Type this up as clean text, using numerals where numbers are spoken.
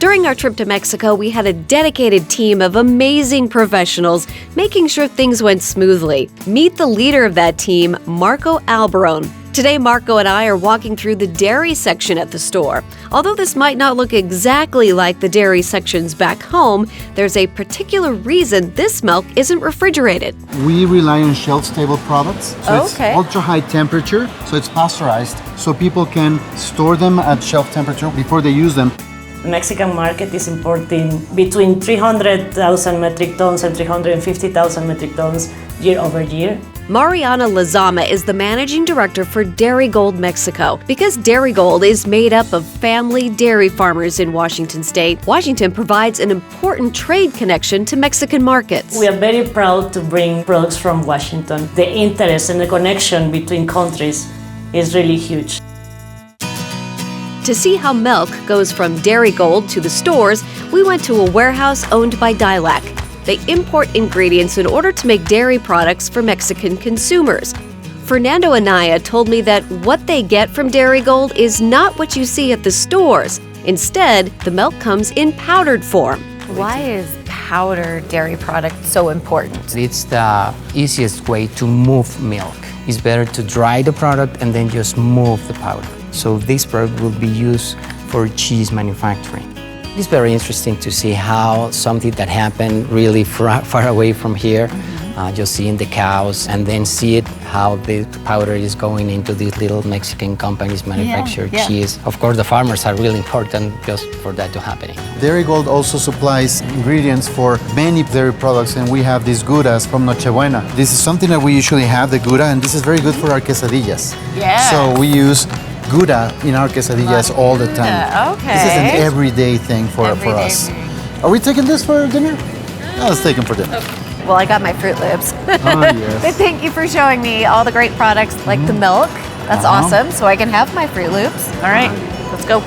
During our trip to Mexico, we had a dedicated team of amazing professionals making sure things went smoothly. Meet the leader of that team, Marco Albarón. Today, Marco and I are walking through the dairy section at the store. Although this might not look exactly like the dairy sections back home, there's a particular reason this milk isn't refrigerated. We rely on shelf-stable products. So it's Okay. ultra-high temperature, so it's pasteurized, so people can store them at shelf temperature before they use them. Mexican market is importing between 300,000 metric tons and 350,000 metric tons year over year. Mariana Lezama is the managing director for Darigold Mexico. Because Darigold is made up of family dairy farmers in Washington state, Washington provides an important trade connection to Mexican markets. We are very proud to bring products from Washington. The interest and the connection between countries is really huge. To see how milk goes from Darigold to the stores, we went to a warehouse owned by Dilac. They import ingredients in order to make dairy products for Mexican consumers. Fernando Anaya told me that what they get from Darigold is not what you see at the stores. Instead, the milk comes in powdered form. Why is powdered dairy product so important? It's the easiest way to move milk. It's better to dry the product and then just move the powder. So this product will be used for cheese manufacturing. It's very interesting to see how something that happened really far away from here, just seeing the cows and then see it, how the powder is going into these little Mexican companies manufacture cheese. Of course, the farmers are really important just for that to happen. Darigold also supplies ingredients for many dairy products, and we have these goudas from Nochebuena. This is something that we usually have, the gouda, and this is very good for our quesadillas. Yeah. So we use gouda in our quesadillas all the time. Okay. This is an everyday thing for us. Are we taking this for dinner? No, let's take them for dinner. Well, I got my Fruit Loops. Oh, yes. But thank you for showing me all the great products like the milk. That's awesome. So I can have my Fruit Loops. All right, let's go.